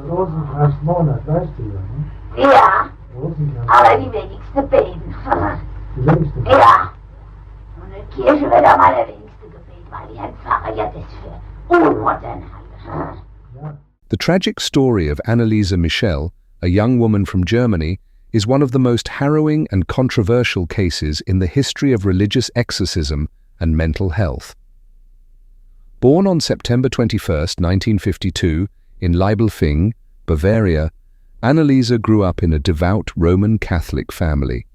Rosenkranzmonat, weißt du ja, ne? Ja, Rosenkranz. aber die wenigste beten. Die wenigsten. Ja. Und in Kirche wird am allerwenigste gebeten, weil die Herrn Pfarrer ja das für unmodern halten. Ja. The tragic story of Anneliese Michel, a young woman from Germany, is one of the most harrowing and controversial cases in the history of religious exorcism and mental health. Born on September 21, 1952, in Leibelfing, Bavaria, Anneliese grew up in a devout Roman Catholic family.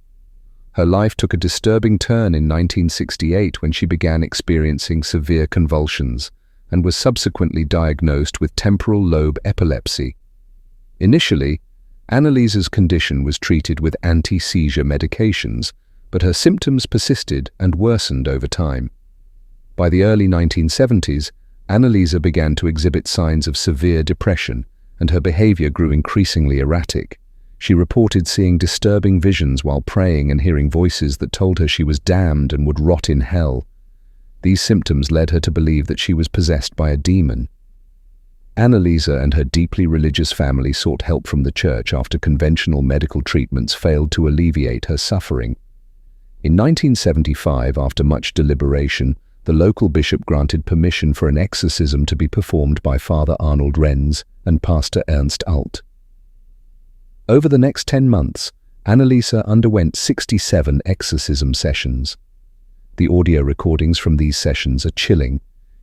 Her life took a disturbing turn in 1968 when she began experiencing severe convulsions and was subsequently diagnosed with temporal lobe epilepsy. Initially, Anneliese's condition was treated with anti-seizure medications, but her symptoms persisted and worsened over time. By the early 1970s, Anneliese began to exhibit signs of severe depression, and her behavior grew increasingly erratic. She reported seeing disturbing visions while praying and hearing voices that told her she was damned and would rot in hell. These symptoms led her to believe that she was possessed by a demon. Anneliese and her deeply religious family sought help from the church after conventional medical treatments failed to alleviate her suffering. In 1975, after much deliberation, the local bishop granted permission for an exorcism to be performed by Father Arnold Renz and Pastor Ernst Alt. Over the next 10 months, Anneliese underwent 67 exorcism sessions. The audio recordings from these sessions are chilling,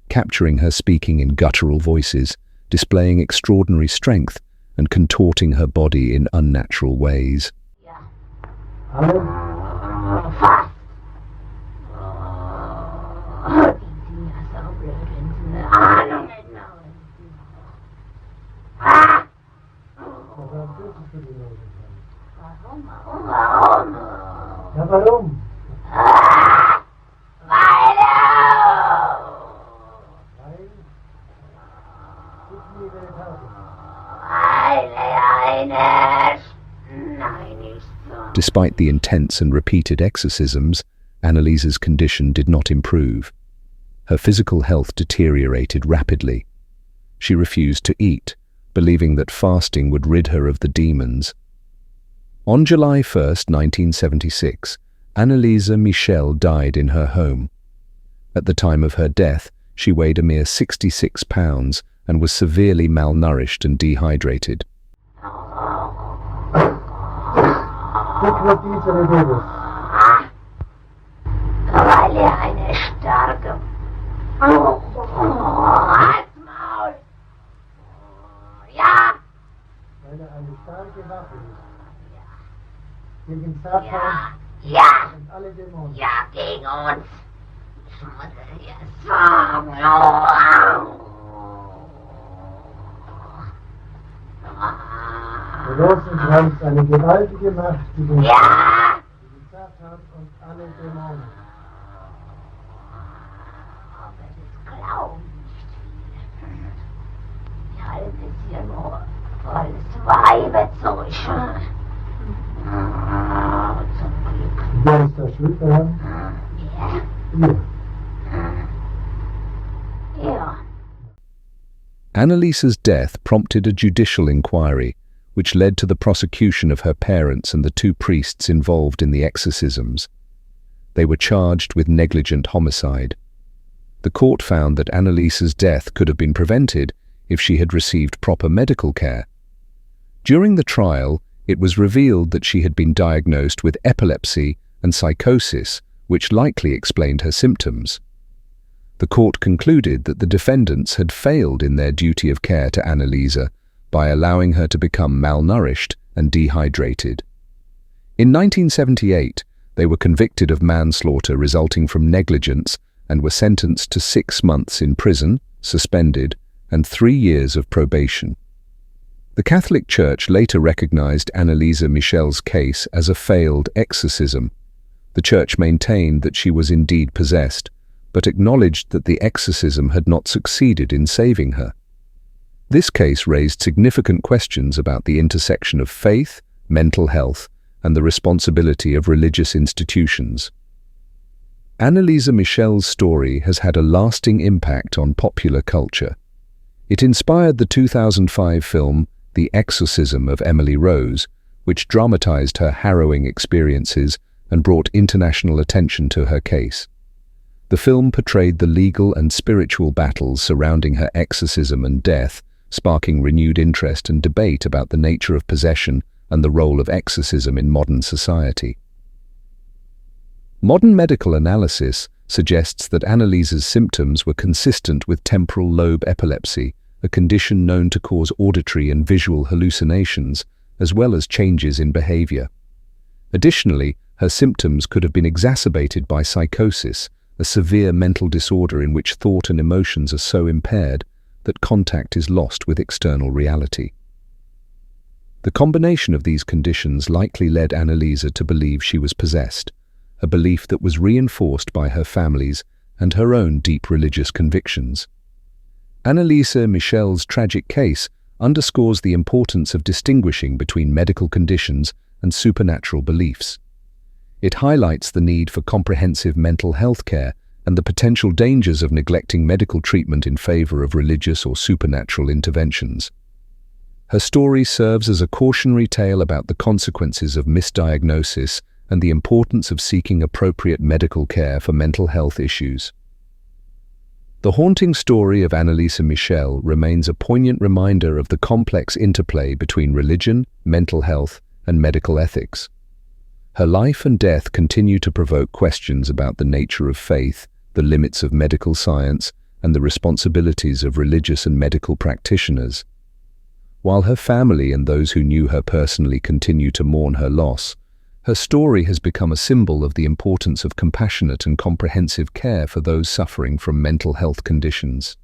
capturing her speaking in guttural voices, displaying extraordinary strength, and contorting her body in unnatural ways. Fast. Warum? Ja, warum? Weil Despite the intense and repeated exorcisms, Anneliese's condition did not improve. Her physical health deteriorated rapidly. She refused to eat, believing that fasting would rid her of the demons. On July 1, 1976, Anneliese Michel died in her home. At the time of her death, she weighed a mere 66 pounds and was severely malnourished and dehydrated. Weil eine starke Halsmaul. Ja. Weil eine starke Waffe ist. Gegen Satan Ja. und alle Dämonen. Ja, gegen uns. Ich muss es dir sagen. Der Rosenkranz eine gewaltige Macht gegen Ja. Satan und alle Dämonen. Aber das glauben nicht viele. Die halten es hier nur volles Weiberzeug. Zum Glück. Wer ist da schuld daran? Ja. Ihr. Ja. Anneliese's death prompted a judicial inquiry, which led to the prosecution of her parents and the 2 priests involved in the exorcisms. They were charged with negligent homicide. The court found that Anneliese's death could have been prevented if she had received proper medical care. During the trial, it was revealed that she had been diagnosed with epilepsy and psychosis, which likely explained her symptoms. The court concluded that the defendants had failed in their duty of care to Anneliese by allowing her to become malnourished and dehydrated. In 1978, they were convicted of manslaughter resulting from negligence and were sentenced to 6 months in prison, suspended, and 3 years of probation. The Catholic Church later recognized Anneliese Michel's case as a failed exorcism. The Church maintained that she was indeed possessed, but acknowledged that the exorcism had not succeeded in saving her. This case raised significant questions about the intersection of faith, mental health, and the responsibility of religious institutions. Anneliese Michel's story has had a lasting impact on popular culture. It inspired the 2005 film The Exorcism of Emily Rose, which dramatized her harrowing experiences and brought international attention to her case. The film portrayed the legal and spiritual battles surrounding her exorcism and death, sparking renewed interest and debate about the nature of possession and the role of exorcism in modern society. Modern medical analysis suggests that Anneliese's symptoms were consistent with temporal lobe epilepsy, a condition known to cause auditory and visual hallucinations, as well as changes in behavior. Additionally, her symptoms could have been exacerbated by psychosis, a severe mental disorder in which thought and emotions are so impaired that contact is lost with external reality. The combination of these conditions likely led Anneliese to believe she was possessed, a belief that was reinforced by her family's and her own deep religious convictions. Anneliese Michel's tragic case underscores the importance of distinguishing between medical conditions and supernatural beliefs. It highlights the need for comprehensive mental health care and the potential dangers of neglecting medical treatment in favor of religious or supernatural interventions. Her story serves as a cautionary tale about the consequences of misdiagnosis and the importance of seeking appropriate medical care for mental health issues. The haunting story of Anneliese Michel remains a poignant reminder of the complex interplay between religion, mental health, and medical ethics. Her life and death continue to provoke questions about the nature of faith, the limits of medical science, and the responsibilities of religious and medical practitioners. While her family and those who knew her personally continue to mourn her loss, her story has become a symbol of the importance of compassionate and comprehensive care for those suffering from mental health conditions.